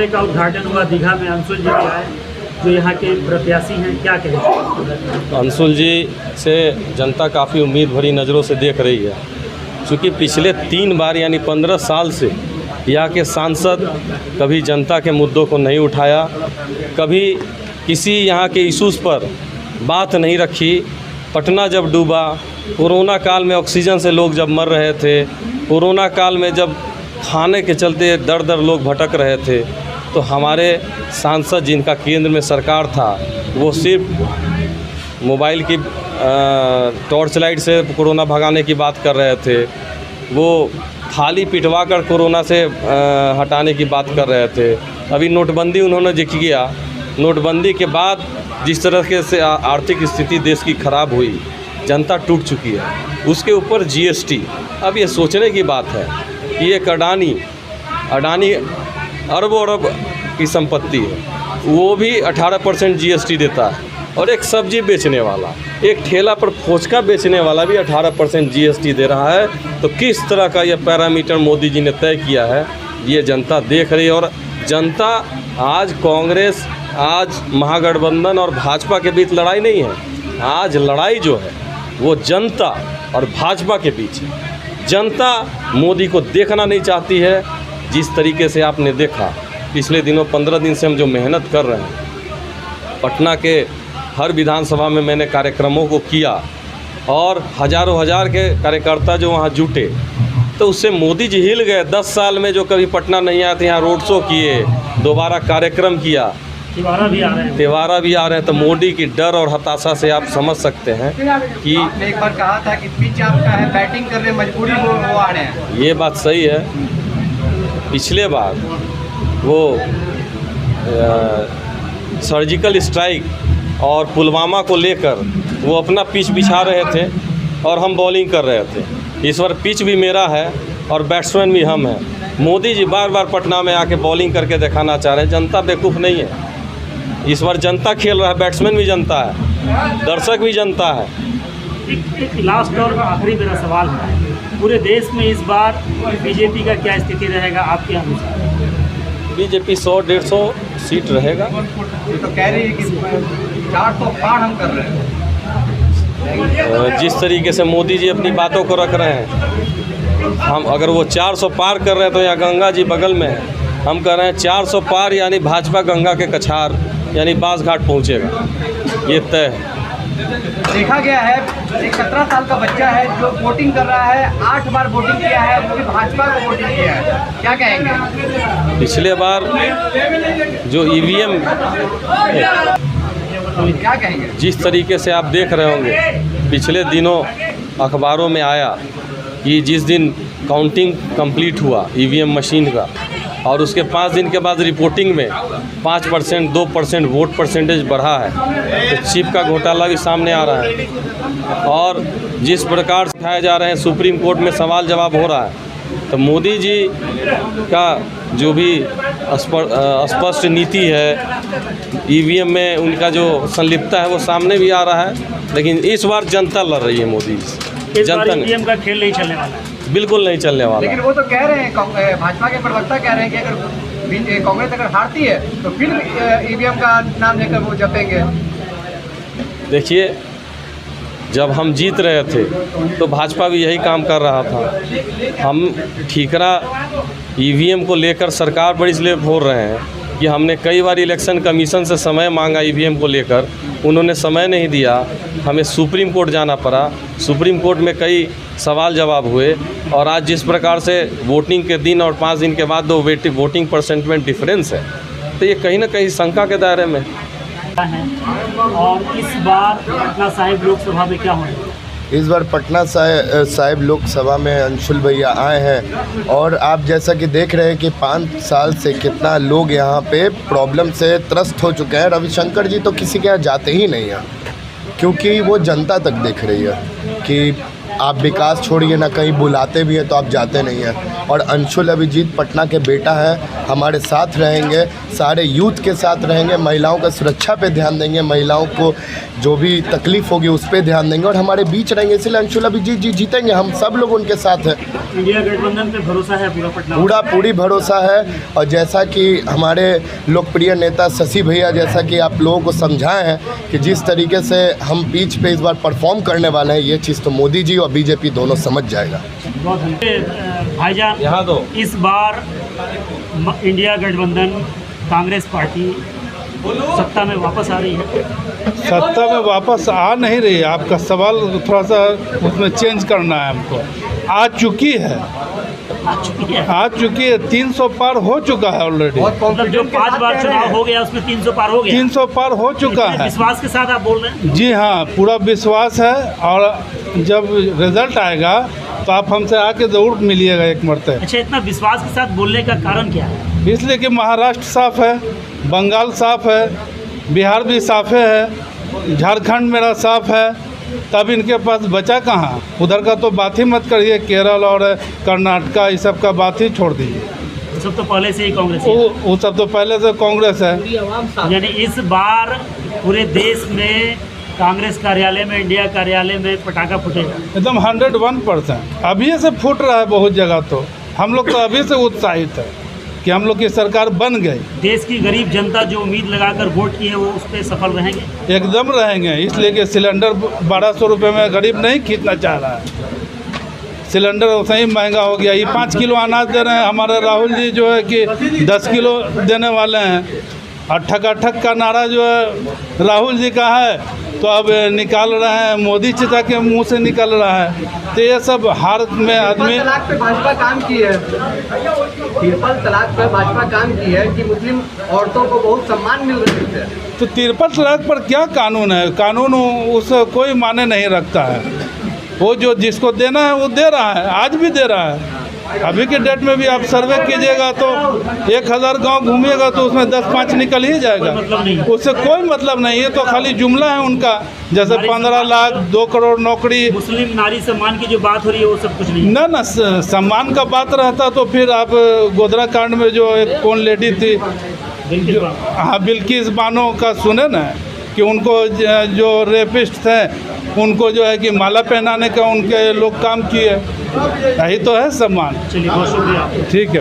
का उद्घाटन हुआ दीघा में, अंशुल जी भी आए जो यहाँ के प्रत्याशी हैं, क्या कहें? अंशुल जी से जनता काफ़ी उम्मीद भरी नज़रों से देख रही है, क्योंकि पिछले 3 बार यानी 15 साल से यहाँ के सांसद कभी जनता के मुद्दों को नहीं उठाया, कभी किसी यहाँ के इशूज़ पर बात नहीं रखी। पटना जब डूबा, कोरोना काल में ऑक्सीजन से लोग जब मर रहे थे, कोरोना काल में जब खाने के चलते दर दर लोग भटक रहे थे, तो हमारे सांसद जिनका केंद्र में सरकार था, वो सिर्फ मोबाइल की टॉर्च लाइट से कोरोना भगाने की बात कर रहे थे, वो थाली पिटवा कर कोरोना से हटाने की बात कर रहे थे। अभी नोटबंदी उन्होंने जो किया, नोटबंदी के बाद जिस तरह के से आर्थिक स्थिति देश की ख़राब हुई, जनता टूट चुकी है, उसके ऊपर जीएसटी। अब ये सोचने की बात है कि एक अडानी अरबों अरब की संपत्ति है, वो भी 18% जीएसटी देता है, और एक सब्जी बेचने वाला, एक ठेला पर फोचका बेचने वाला भी 18% जीएसटी दे रहा है। तो किस तरह का ये पैरामीटर मोदी जी ने तय किया है, ये जनता देख रही है। और जनता आज कांग्रेस, आज महागठबंधन और भाजपा के बीच लड़ाई नहीं है, आज लड़ाई जो है वो जनता और भाजपा के बीच है। जनता मोदी को देखना नहीं चाहती है। जिस तरीके से आपने देखा पिछले दिनों 15 दिन से हम जो मेहनत कर रहे हैं, पटना के हर विधानसभा में मैंने कार्यक्रमों को किया, और हज़ारों हजार के कार्यकर्ता जो वहाँ जुटे, तो उससे मोदी जी हिल गए। 10 साल में जो कभी पटना नहीं आए थे, यहाँ रोड शो किए, दोबारा कार्यक्रम किया, तिवारा भी आ रहे हैं। तो मोदी की डर और हताशा से आप समझ सकते हैं कि आपने एक बार कहा था कि पिच आपका है, बैटिंग करने मजबूरी वो आ रहे हैं। ये बात सही है। पिछले बार वो सर्जिकल स्ट्राइक और पुलवामा को लेकर वो अपना पिच बिछा रहे थे और हम बॉलिंग कर रहे थे। इस बार पिच भी मेरा है और बैट्समैन भी हम हैं। मोदी जी बार बार पटना में आके बॉलिंग करके दिखाना चाह रहे हैं। जनता बेवकूफ़ नहीं है, इस बार जनता खेल रहा है, बैट्समैन भी जनता है, दर्शक भी जनता है। एक लास्ट और आखिरी मेरा सवाल है, पूरे देश में इस बार बीजेपी का क्या स्थिति रहेगा आपके अनुसार? बीजेपी 100-150 सीट रहेगा। ये तो कह रही है कि 400 पार हम कर रहे हैं। जिस तरीके से मोदी जी अपनी बातों को रख रहे हैं, हम अगर वो 400 पार कर रहे हैं तो यहाँ गंगा जी बगल में है, हम कह रहे हैं 400 पार यानी भाजपा गंगा के कछार यानी बासघाट पहुँचेगा, ये तय है। देखा गया है एक 17 साल का बच्चा है जो वोटिंग कर रहा है, 8 बार वोटिंग किया है, वो भी भाजपा को वोटिंग किया है, क्या कहेंगे? पिछले बार जो ईवीएम क्या कहेंगे? जिस तरीके से आप देख रहे होंगे, पिछले दिनों अखबारों में आया कि जिस दिन काउंटिंग कंप्लीट हुआ ईवीएम मशीन का, और उसके 5 दिन के बाद रिपोर्टिंग में 5%, 2% वोट परसेंटेज बढ़ा है, तो चिप का घोटाला भी सामने आ रहा है। और जिस प्रकार से दिखाए जा रहे हैं, सुप्रीम कोर्ट में सवाल जवाब हो रहा है, तो मोदी जी का जो भी स्पष्ट नीति है, ईवीएम में उनका जो संलिप्तता है वो सामने भी आ रहा है। लेकिन इस बार जनता लड़ रही है मोदी जी। जनता ने ईवीएम का खेल नहीं चलने वाला है, बिल्कुल नहीं चलने वाला। लेकिन वो तो कह रहे हैं, भाजपा के प्रवक्ता कह रहे हैं कि अगर कांग्रेस अगर हारती है तो फिर ईवीएम का नाम लेकर वो जपेंगे। देखिए, जब हम जीत रहे थे तो भाजपा भी यही काम कर रहा था। हम ठीकरा ईवीएम को लेकर सरकार पर इसलिए बोल रहे हैं कि हमने कई बार इलेक्शन कमीशन से समय मांगा ईवीएम को लेकर, उन्होंने समय नहीं दिया, हमें सुप्रीम कोर्ट जाना पड़ा, सुप्रीम कोर्ट में कई सवाल जवाब हुए, और आज जिस प्रकार से वोटिंग के दिन और 5 दिन के बाद दो वोटिंग परसेंट में डिफरेंस है, तो ये कहीं ना कहीं शंका के दायरे में है। और इस बार पटना साहिब लोकसभा में क्या होगा? इस बार पटना साहिब लोकसभा में अंशुल भैया आए हैं, और आप जैसा कि देख रहे हैं कि 5 साल से कितना लोग यहाँ पे प्रॉब्लम से त्रस्त हो चुके हैं। रविशंकर जी तो किसी के यहाँ जाते ही नहीं हैं, क्योंकि वो जनता तक देख रही है कि आप विकास छोड़िए ना, कहीं बुलाते भी हैं तो आप जाते नहीं हैं। और अंशुल अभिजीत पटना के बेटा है, हमारे साथ रहेंगे, सारे यूथ के साथ रहेंगे, महिलाओं का सुरक्षा पे ध्यान देंगे, महिलाओं को जो भी तकलीफ़ होगी उस पर ध्यान देंगे और हमारे बीच रहेंगे। इसलिए अंशुल अभिजीत जी जीतेंगे, हम सब लोग उनके साथ हैं। इंडिया गठबंधन पे भरोसा है पूरा पटना? पूरी भरोसा है। और जैसा कि हमारे लोकप्रिय नेता शशि भैया जैसा कि आप लोगों को समझाए हैं कि जिस तरीके से हम बीच पे इस बार परफॉर्म करने वाले हैं, ये चीज़ तो मोदी जी और बीजेपी दोनों समझ जाएगा। भाईजान, यहाँ तो इस बार इंडिया गठबंधन कांग्रेस पार्टी सत्ता में वापस आ रही है? सत्ता में वापस आ नहीं रही है। आपका सवाल थोड़ा सा उसमें चेंज करना है हमको। आ चुकी है, आ चुकी है। 300 पार हो चुका है ऑलरेडी। मतलब जो 5 बार चुनाव हो गया उसमें 300 पार हो गया? 300 पार हो चुका है। विश्वास के साथ आप बोल रहे हैं? जी हाँ, पूरा विश्वास है। और जब रिजल्ट आएगा तो आप हमसे आके ज़रूर मिलिएगा एक मरते। अच्छा, इतना विश्वास के साथ बोलने का कारण क्या है? इसलिए कि महाराष्ट्र साफ है, बंगाल साफ है, बिहार भी साफ है, झारखंड मेरा साफ है, तब इनके पास बचा कहाँ? उधर का तो बात ही मत करिए, केरल और कर्नाटका इस सब का बात ही छोड़ दीजिए। सब तो पहले से ही कांग्रेस वो सब तो पहले से कांग्रेस है। यानी इस बार पूरे देश में कांग्रेस कार्यालय में, इंडिया कार्यालय में पटाखा फूटेगा? एकदम 101%। अभी से फूट रहा है बहुत जगह। तो हम लोग तो अभी से उत्साहित है कि हम लोग की सरकार बन गई। देश की गरीब जनता जो उम्मीद लगाकर वोट की है वो उस पर सफल रहेंगे? एकदम रहेंगे। इसलिए कि सिलेंडर 1200 रुपये में गरीब नहीं खरीदना चाह रहा है। सिलेंडर सही महंगा हो गया। ये 5 किलो अनाज दे रहे हैं, हमारे राहुल जी जो है कि 10 किलो देने वाले हैं। और ठक का नारा जो है राहुल जी का है, तो अब निकाल रहे हैं, मोदी चाचा के मुंह से निकल रहा है। तो ये सब हार में आदमी। तलाक पे भाजपा काम की है, ट्रिपल तलाक पे भाजपा काम की है कि मुस्लिम औरतों को बहुत सम्मान मिल रहे थे। तो ट्रिपल तलाक पर क्या कानून है? कानून उस कोई माने नहीं रखता है। वो जो जिसको देना है वो दे रहा है, आज भी दे रहा है। अभी के डेट में भी आप सर्वे कीजिएगा तो 1000 गांव घूमिएगा तो उसमें 10-5 निकल ही जाएगा। उससे कोई मतलब नहीं है। तो खाली जुमला है उनका। जैसे 15 लाख 2 करोड़ नौकरी, मुस्लिम नारी सम्मान की जो बात हो रही है वो सब कुछ नहीं। ना सम्मान का बात रहता तो फिर आप गोधरा कांड में जो एक कौन लेडी थी, हाँ बिल्किस बानो का सुने ना, कि उनको जो रेपिस्ट थे उनको जो है कि माला पहनाने का उनके लोग काम किए। यही तो है सम्मान। चलिए, बहुत शुक्रिया। ठीक है।